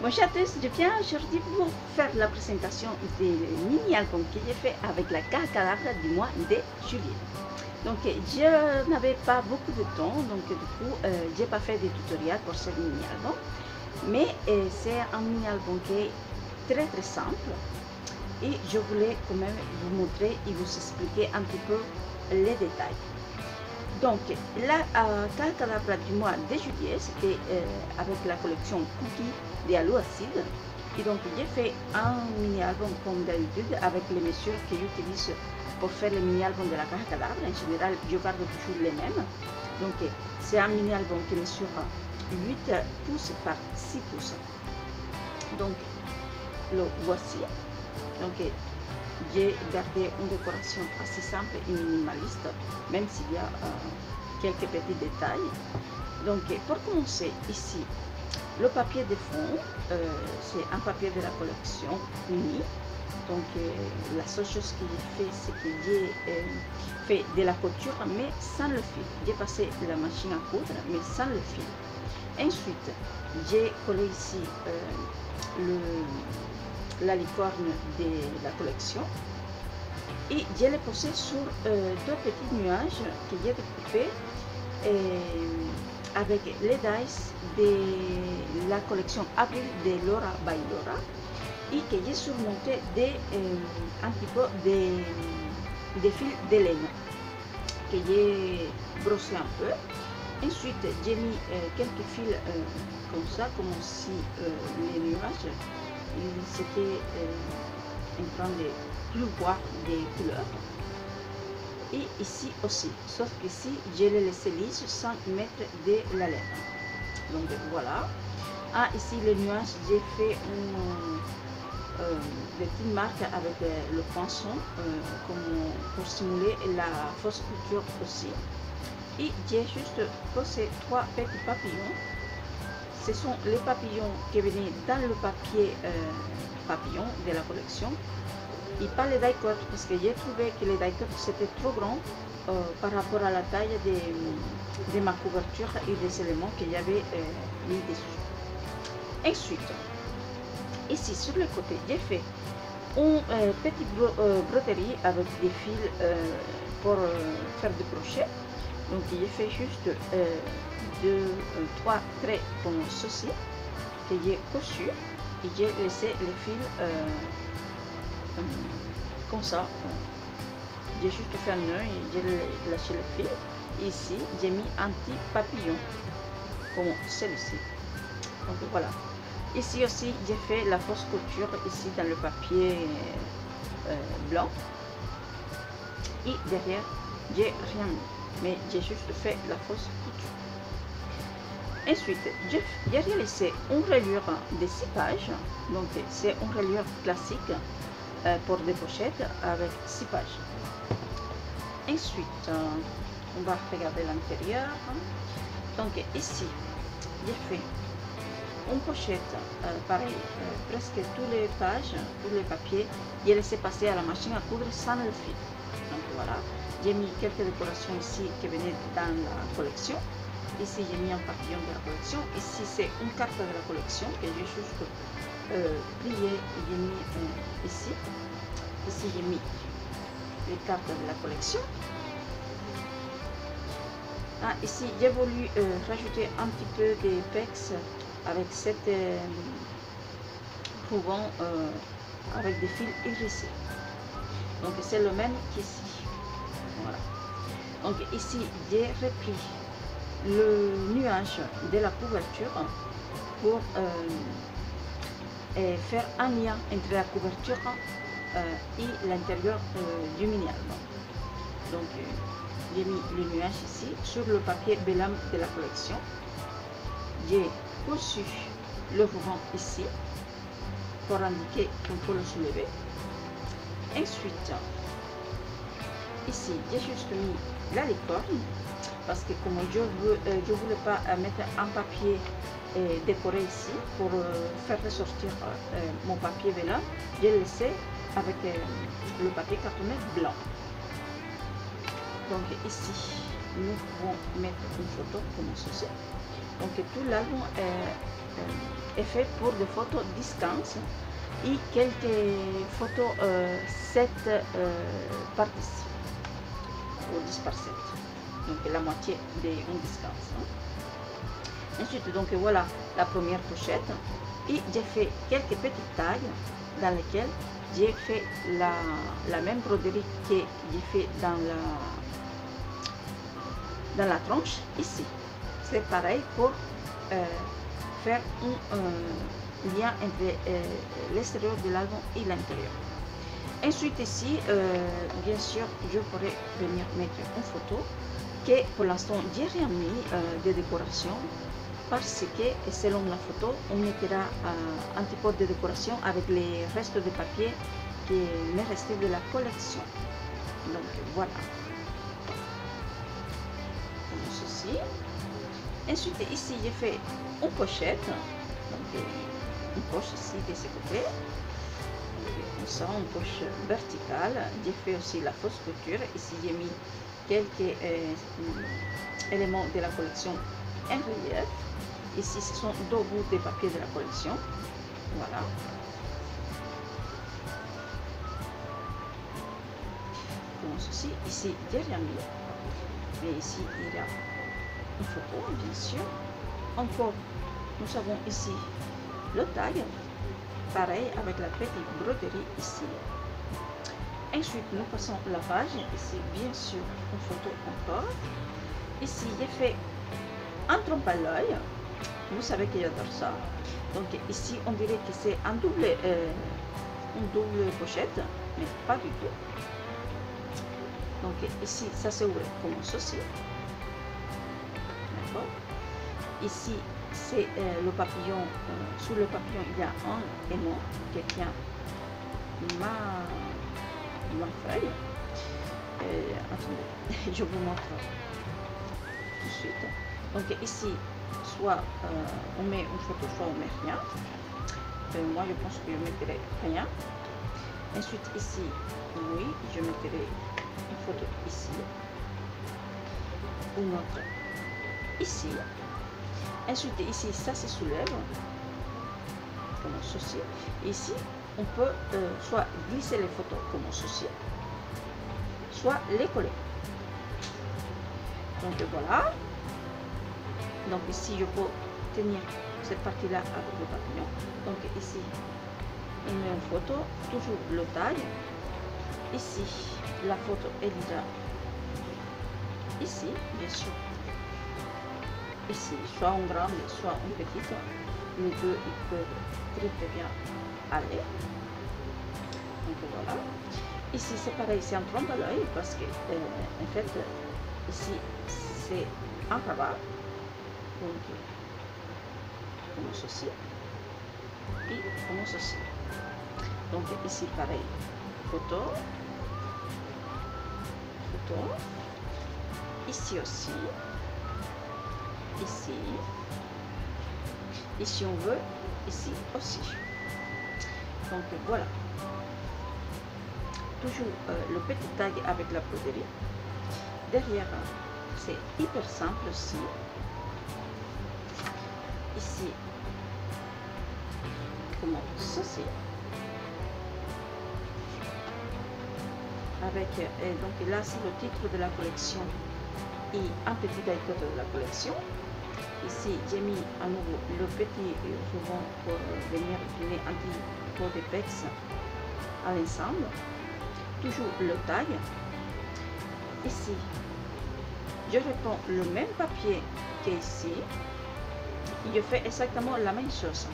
Bonjour à tous, je viens aujourd'hui pour faire la présentation des mini-albums que j'ai fait avec la carte cadavre du mois de juillet. Donc je n'avais pas beaucoup de temps, donc du coup j'ai pas fait de tutoriel pour ce mini-album. Mais c'est un mini-album qui est très simple et je voulais quand même vous montrer et vous expliquer un petit peu les détails. Donc la carte cadavre du mois de juillet, c'était avec la collection Cookies de Halo Acide. Et donc j'ai fait un mini-album comme d'habitude avec les mesures que j'utilise pour faire le mini-album de la carte cadavre. En général, je garde toujours les mêmes. Donc c'est un mini-album qui mesure 8 pouces par 6 pouces. Donc le voici. Donc j'ai gardé une décoration assez simple et minimaliste, même s'il y a quelques petits détails. Donc pour commencer, ici le papier de fond, c'est un papier de la collection Uni. Donc la seule chose que j'ai fait, c'est que j'ai fait de la couture mais sans le fil. J'ai passé la machine à coudre mais sans le fil. Ensuite j'ai collé ici la licorne de la collection et je l'ai posé sur deux petits nuages que j'ai découpés avec les dies de la collection Avril de Laura by Laura et que j'ai surmonté un petit peu des fils de laine que j'ai brossé un peu. Ensuite j'ai mis quelques fils comme ça, comme si les nuages c'était en train de pleuvoir des couleurs. Et ici aussi, sauf qu'ici je l'ai laissé lisse sans mettre de la laine. Donc voilà. Ah, ici les nuages, j'ai fait des petites marques avec le poinçon pour simuler la fausse couture aussi. Et j'ai juste posé 3 petits papillons. Ce sont les papillons qui venaient dans le papier papillon de la collection et pas les die-cut parce que j'ai trouvé que les die-cut c'était trop grand par rapport à la taille de ma couverture et des éléments que j'avais mis dessus. Ensuite, ici sur le côté, j'ai fait une petite broderie avec des fils pour faire du crochet. Donc j'ai fait juste 3 traits comme ceci que j'ai cousu et j'ai laissé les fils comme ça. J'ai juste fait un nœud et j'ai lâché le fil. Ici j'ai mis un petit papillon comme celui-ci. Donc voilà. Ici aussi j'ai fait la fausse couture ici dans le papier blanc et derrière j'ai rien mis, mais j'ai juste fait la fausse couture. Ensuite, j'ai réalisé une reliure de 6 pages, donc c'est une reliure classique pour des pochettes avec 6 pages. Ensuite, on va regarder l'intérieur. Donc ici, j'ai fait une pochette, pareil, presque toutes les pages, tous les papiers, j'ai laissé passer à la machine à coudre sans le fil. Donc voilà, j'ai mis quelques décorations ici qui venaient dans la collection. Ici j'ai mis un papillon de la collection. Ici c'est une carte de la collection que j'ai juste plié et j'ai mis ici. Ici j'ai mis les cartes de la collection. Ah, ici j'ai voulu rajouter un petit peu de pex avec cette ruban avec des fils hérissés. Donc c'est le même qu'ici. Voilà. Donc ici j'ai repris le nuage de la couverture pour faire un lien entre la couverture et l'intérieur du mini-album. Donc j'ai mis le nuage ici sur le papier vellum de la collection. J'ai cousu le ruban ici pour indiquer qu'on peut le soulever. Ensuite, ici j'ai juste mis la licorne parce que comme je voulais pas mettre un papier décoré ici pour faire ressortir mon papier vellum, j'ai laissé avec le papier cartonné blanc. Donc ici nous pouvons mettre une photo comme ceci. Donc tout l'album est fait pour des photos distance et quelques photos 7 par 10 ou 10 par 7, donc la moitié d'une distance. Ensuite, donc voilà la première pochette, et j'ai fait quelques petites tailles dans lesquelles j'ai fait la même broderie que j'ai fait dans la tranche ici. C'est pareil pour faire un lien entre l'extérieur de l'album et l'intérieur. Ensuite ici, bien sûr, je pourrais venir mettre une photo que pour l'instant j'ai rien mis de décoration, parce que selon la photo on mettra un petit peu de décoration avec les restes de papier qui m'est resté de la collection. Donc voilà, comme ceci. Ensuite ici j'ai fait une pochette, donc une poche ici de ce côté, comme ça, une poche verticale. J'ai fait aussi la fausse couture. Ici j'ai mis quelques éléments de la collection en relief. Ici ce sont deux bouts de papier de la collection, voilà. Comme ceci. Ici j'ai rien mis, mais ici il y a une photo, bien sûr. Encore, nous avons ici le tag, pareil avec la petite broderie ici. Ensuite nous passons la page. Ici bien sûr une photo encore. Ici j'ai fait un trompe à l'œil, vous savez que j'adore ça. Donc ici on dirait que c'est une double pochette, mais pas du tout. Donc ici ça s'ouvre comme ceci, d'accord. Ici c'est le papillon, sous le papillon il y a un aimant qui tient ma feuille. Attendez, je vous montre tout de suite. Donc ici, soit on met une photo, soit on met rien. Moi je pense que je mettrai rien. Ensuite ici, oui, je mettrai une photo ici, une autre ici. Ensuite ici, ça se soulève comme ceci. Ici on peut soit glisser les photos comme ceci, soit les coller. Donc voilà. Donc ici je peux tenir cette partie là avec le papillon. Donc ici on met une photo, toujours le taille. Ici la photo est déjà ici, bien sûr. Ici, soit en grande, soit en petite. Les deux ils peuvent très bien aller. Donc voilà. Ici c'est pareil, c'est un trompe à l'œil, parce que en fait ici c'est un rabat, donc comme ceci et comme ceci. Donc ici pareil, photo, ici aussi, ici on veut, ici aussi. Donc voilà, toujours le petit tag avec la broderie. Derrière, c'est hyper simple aussi. Ici, comme ceci. Avec, donc là c'est le titre de la collection et un petit die-cut de la collection. Ici j'ai mis à nouveau le petit ruban pour venir donner un petit peu d'épaisse à l'ensemble. Toujours le tag. Ici je reprends le même papier qu'ici et je fais exactement la même chose.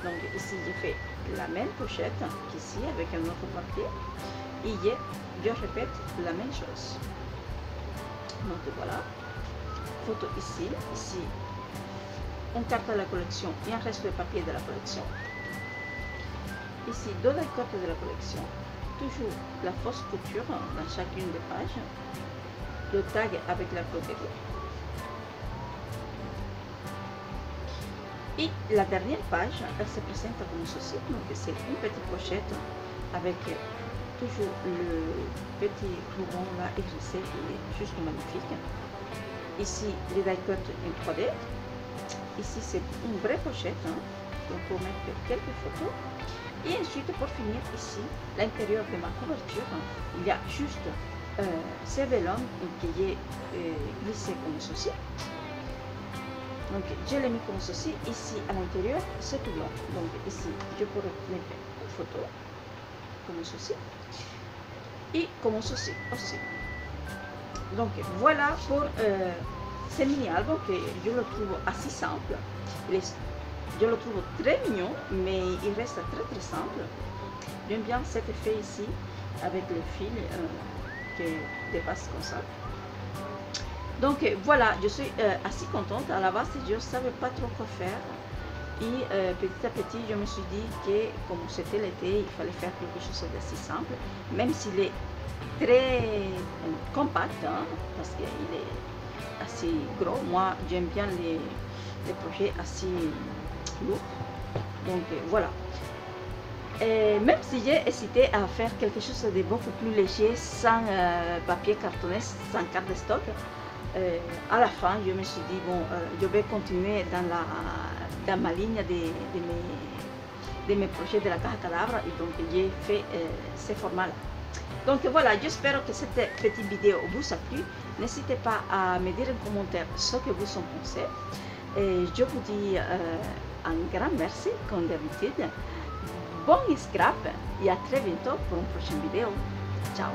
Donc ici j'ai fait la même pochette qu'ici avec un autre papier et je répète la même chose. Donc voilà, photo ici, on carte la collection et un reste de papier de la collection. Ici deux die-cut de la collection, toujours la fausse couture dans chacune des pages, le tag avec la broderie. Et la dernière page, elle se présente comme ceci, donc c'est une petite pochette avec toujours le petit ruban là hérissé, il est juste magnifique. ici les die cut en 3D. Ici c'est une vraie pochette, hein, donc pour mettre quelques photos. Et ensuite pour finir ici, l'intérieur de ma couverture, hein, il y a juste ces vélons que j'ai glissé comme ceci. Donc je l'ai mis comme ceci. Ici à l'intérieur c'est tout blanc. Donc ici je pourrais mettre une photo comme ceci et comme ceci aussi. Donc voilà pour ce mini album que je le trouve assez simple. Je le trouve très mignon, mais il reste très simple. J'aime bien cet effet ici avec le fil qui dépasse comme ça. Donc voilà, je suis assez contente. À la base, je ne savais pas trop quoi faire. Et petit à petit, je me suis dit que comme c'était l'été, il fallait faire quelque chose d'assez simple, même s'il est très compact, hein, parce qu'il est assez gros. Moi, j'aime bien les projets assez lourds. Donc voilà. Et même si j'ai hésité à faire quelque chose de beaucoup plus léger, sans papier cartonné, sans carte de stock, à la fin, je me suis dit, bon, je vais continuer dans ma ligne de mes projets de la caja cadavre, et donc j'ai fait ce format-là. Donc voilà, j'espère que cette petite vidéo vous a plu. N'hésitez pas à me dire en commentaire ce que vous en pensez. Et je vous dis un grand merci, comme d'habitude. Bon scrap et à très bientôt pour une prochaine vidéo. Ciao!